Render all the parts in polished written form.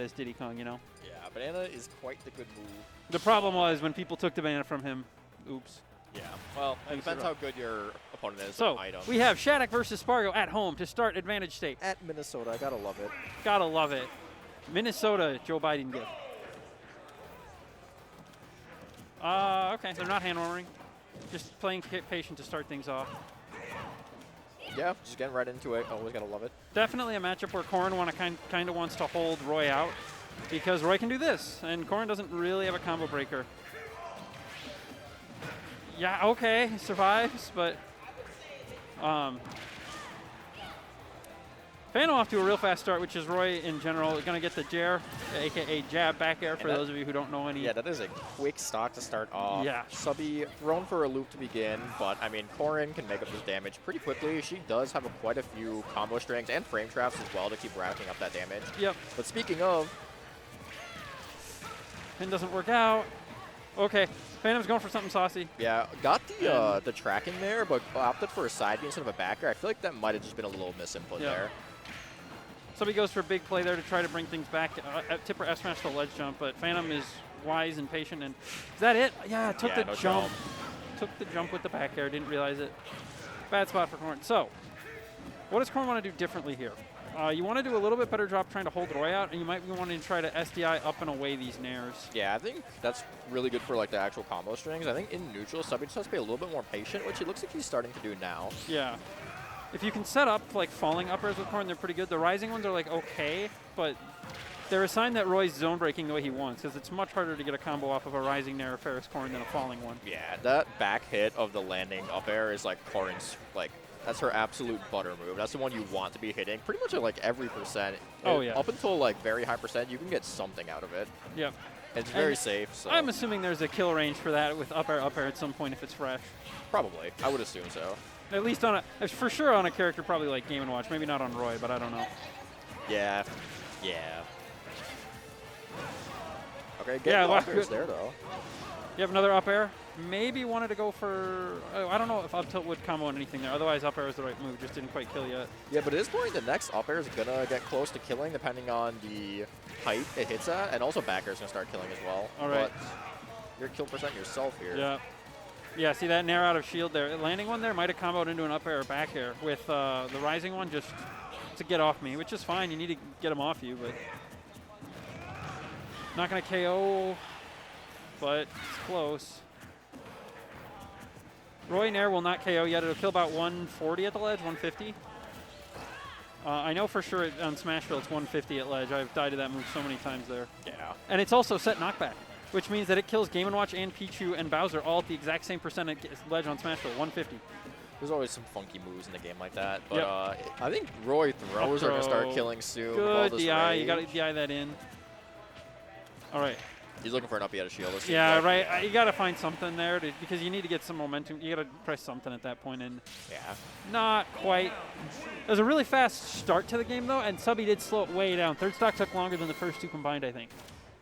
as Diddy Kong, you know? Yeah, banana is quite the good move. The problem was when people took the banana from him, oops. Yeah, well, it depends how good your opponent is. So, item. we have Shattuck versus Spargo at home to start Advantage State. At Minnesota, I gotta love it. Gotta love it. Minnesota, Joe Biden gift. Okay, they're not hand-warming. Just playing patient to start things off. Yeah, just getting right into it. Always gotta love it. Definitely a matchup where Corrin kind of wants to hold Roy out because Roy can do this, and Corrin doesn't really have a combo breaker. Yeah, okay, he survives, but Phantom off to a real fast start, which is Roy in general going to get the Jair, a.k.a. jab back air for those of you who don't know any. Yeah, that is a quick stock to start off. Yeah. Subby thrown for a loop to begin, but, I mean, Corrin can make up his damage pretty quickly. She does have quite a few combo strings and frame traps as well to keep racking up that damage. Yep. But speaking of... Pin doesn't work out. Okay, Phantom's going for something saucy. Yeah, got the tracking there, but opted for a side B instead of a backer. I feel like that might have just been a little misinput there. Somebody goes for a big play there to try to bring things back. Tipper F smash the ledge jump, but Phantom is wise and patient. And is that it? Yeah, took the jump. Took the jump with the back air. Didn't realize it. Bad spot for Corrin. So, what does Corrin want to do differently here? You want to do a little bit better job trying to hold Roy out, and you might be wanting to try to SDI up and away these nairs. Yeah, I think that's really good for like the actual combo strings. I think in neutral, Subby just has to be a little bit more patient, which it looks like he's starting to do now. Yeah. If you can set up like falling up airs with Corrin, they're pretty good. The rising ones are like okay, but they're a sign that Roy's zone breaking the way he wants, because it's much harder to get a combo off of a rising nair Ferris Corrin than a falling one. Yeah, that back hit of the landing up air is like Corrin's like. That's her absolute butter move. That's the one you want to be hitting pretty much at like every percent. Oh, yeah. Up until like very high percent, you can get something out of it. Yep. It's very safe. So. I'm assuming there's a kill range for that with up air at some point if it's fresh. Probably. I would assume so. At least on a, for sure on a character probably like Game & Watch. Maybe not on Roy, but I don't know. Yeah. Yeah. Okay, good up airs there though. You have another up air. Maybe wanted to go for, I don't know if up tilt would combo on anything there. Otherwise, up air is the right move. Just didn't quite kill yet. Yeah, but at this point, the next up air is going to get close to killing depending on the height it hits at. And also back air is going to start killing as well. All right. But your kill percent yourself here. Yeah. Yeah, see that nair out of shield there. Landing one there might have comboed into an up air or back air with the rising one just to get off me, which is fine. You need to get him off you, but not going to KO, but it's close. Roy Nair will not KO yet. It'll kill about 140 at the ledge, 150. I know for sure on Smashville it's 150 at ledge. I've died to that move so many times there. Yeah. And it's also set knockback, which means that it kills Game & Watch and Pichu and Bowser all at the exact same percent at ledge on Smashville, 150. There's always some funky moves in the game like that. But I think Roy throws are going to start killing soon. Good DI. You got to DI that in. All right. He's looking for an up at a shield. Yeah, right. You got to find something there because you need to get some momentum. You got to press something at that point, and not quite. It was a really fast start to the game though, and Subby did slow it way down. Third stock took longer than the first two combined, I think.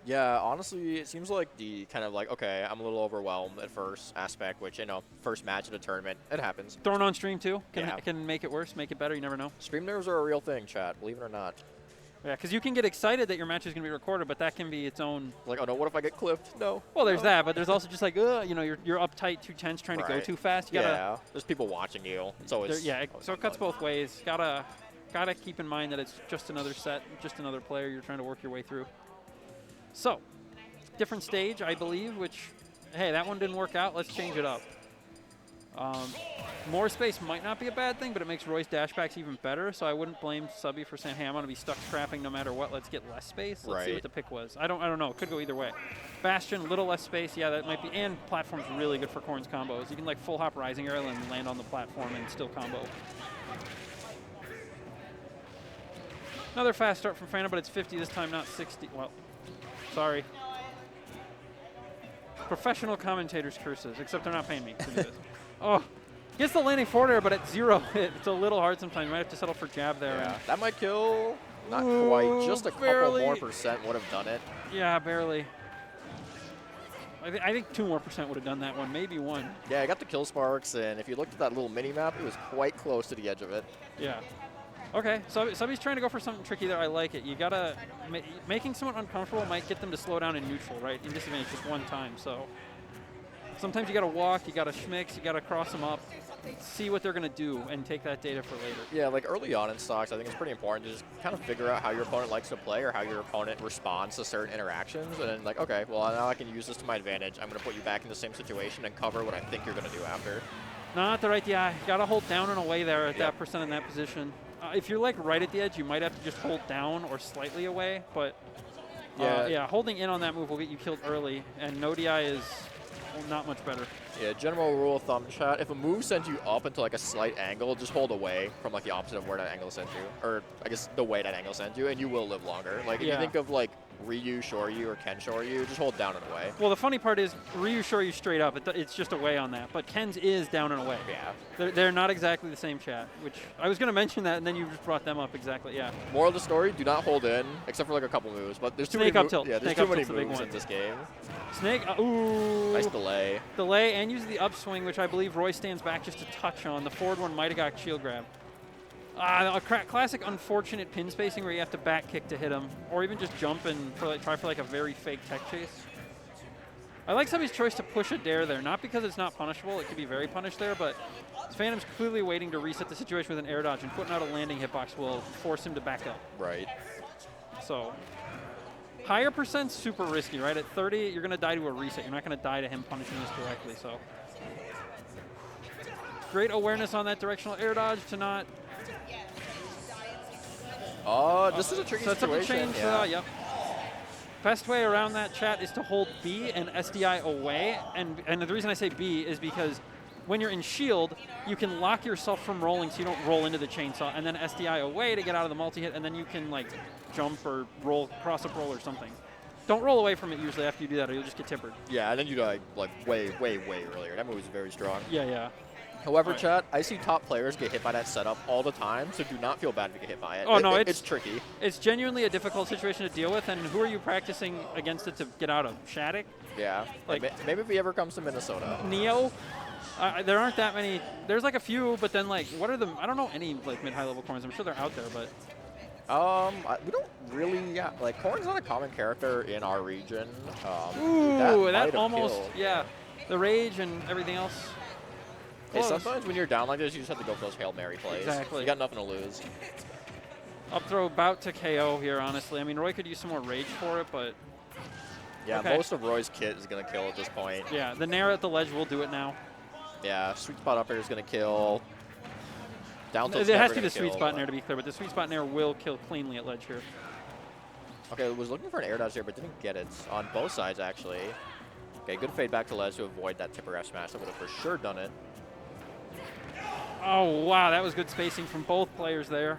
Yeah, honestly, it seems like the kind of like, okay, I'm a little overwhelmed at first aspect, which, you know, first match of the tournament, it happens. Thrown on stream too can make it worse, make it better. You never know. Stream nerves are a real thing, chat. Believe it or not. Yeah, because you can get excited that your match is going to be recorded, but that can be its own. Like, oh no, what if I get clipped? No. Well, there's that, but there's also just like, you know, you're uptight, too tense, trying to go too fast. You gotta, there's people watching you. It's always. So it cuts both ways. Gotta keep in mind that it's just another set, just another player you're trying to work your way through. So, different stage, I believe. Which, hey, that one didn't work out. Let's change it up. More space might not be a bad thing, but it makes Roy's dashbacks even better, so I wouldn't blame Subby for saying, hey, I'm going to be stuck scrapping no matter what. Let's get less space. Let's see what the pick was. I don't know. It could go either way. Bastion, little less space. Yeah, that might be. And platform's really good for Corrin's combos. You can, like, full hop rising aerial and land on the platform and still combo. Another fast start from Phantom, but it's 50 this time, not 60. Well, sorry. Professional commentators' curses, except they're not paying me to do this. Oh. Gets the landing forward air, but at 0 hit. It's a little hard sometimes. You might have to settle for jab there. Yeah, that might kill. Not quite. Just a couple more percent would have done it. Yeah, barely. I think 2 more percent would have done that one. Maybe 1. Yeah, I got the kill sparks, and if you looked at that little mini map, it was quite close to the edge of it. Yeah. Okay, so Subby's trying to go for something tricky there. I like it. You gotta making someone uncomfortable might get them to slow down in neutral, right? In disadvantage just one time. So sometimes you gotta walk, you gotta schmix, you gotta cross them up, see what they're gonna do, and take that data for later. Yeah, like early on in stocks, I think it's pretty important to just kind of figure out how your opponent likes to play or how your opponent responds to certain interactions, and then like, okay, well now I can use this to my advantage. I'm gonna put you back in the same situation and cover what I think you're gonna do after. Not the right DI. You gotta hold down and away there at that percent in that position. If you're like right at the edge, you might have to just hold down or slightly away, but yeah, holding in on that move will get you killed early, and no DI is not much better. Yeah, general rule of thumb, chat, if a move sends you up into like a slight angle, just hold away from like the opposite of where that angle sends you, or I guess the way that angle sends you, and you will live longer. Like if you think of like Ryu Shoryu or Ken Shoryu, just hold down and away. Well, the funny part is Ryu Shoryu straight up, it's just away on that, but Ken's is down and away. Yeah. They're not exactly the same, chat, which I was going to mention that, and then you just brought them up exactly, yeah. Moral of the story, do not hold in, except for like a couple moves, but there's too Snake many up tilt. Yeah, there's Snake too many up tilt's moves in this game. Snake, ooh. Nice delay. Delay and use the upswing, which I believe Roy stands back just a touch on. The forward one might have got shield grab. A classic unfortunate pin spacing where you have to back kick to hit him, or even just jump and try for like a very fake tech chase. I like Subby's choice to push a dare there, not because it's not punishable, it could be very punished there, but Phantom's clearly waiting to reset the situation with an air dodge, and putting out a landing hitbox will force him to back up. Right. So, higher percent's super risky, right? At 30, you're going to die to a reset. You're not going to die to him punishing this directly, so. Great awareness on that directional air dodge to not. This is a tricky situation. Sets up the chain, yep. Best way around that, chat, is to hold B and SDI away. And the reason I say B is because when you're in shield, you can lock yourself from rolling so you don't roll into the chainsaw, and then SDI away to get out of the multi-hit, and then you can like jump or roll, cross-up roll or something. Don't roll away from it usually after you do that, or you'll just get tippered. Yeah, and then you die like way, way, way earlier. That move is very strong. Yeah. However, chat, I see top players get hit by that setup all the time, so do not feel bad if you get hit by it. Oh, no, it's tricky. It's genuinely a difficult situation to deal with, and who are you practicing against it to get out of? Shattuck? Yeah. Like maybe if he ever comes to Minnesota. Neo? There aren't that many. There's like a few, but then like, what are the? I don't know any like mid-high level Corrins. I'm sure they're out there, but. We don't really, like, Corrin's not a common character in our region. Ooh, that almost, killed. The rage and everything else. Hey, sometimes when you're down like this, you just have to go for those Hail Mary plays. Exactly. You got nothing to lose. Up throw about to KO here, honestly. I mean, Roy could use some more rage for it, but. Yeah, most of Roy's kit is going to kill at this point. Yeah, the Nair at the ledge will do it now. Yeah, sweet spot up air is going to kill. Down it has to be the sweet spot Nair to be clear, but the sweet spot Nair will kill cleanly at ledge here. Okay, I was looking for an air dodge here, but didn't get it. On both sides, actually. Okay, good fade back to ledge to avoid that tipper F smash. That would have for sure done it. Oh, wow, that was good spacing from both players there.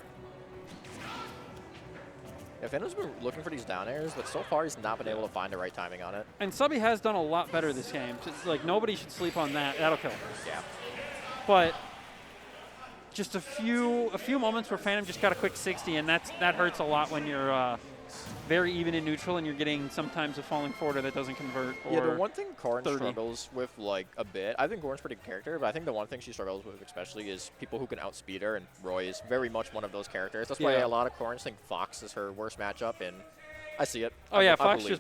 Yeah, Phantom's been looking for these down airs, but so far he's not been able to find the right timing on it. And Subby has done a lot better this game. Like, nobody should sleep on that. That'll kill. Yeah. But just a few moments where Phantom just got a quick 60, and that hurts a lot when you're very even in neutral and you're getting sometimes a falling forwarder that doesn't convert. Or yeah, the one thing Corrin struggles with like a bit, I think Corrin's a pretty good character, but I think the one thing she struggles with especially is people who can outspeed her, and Roy is very much one of those characters. That's why a lot of Corrins think Fox is her worst matchup, and I see it. Oh, yeah, Fox just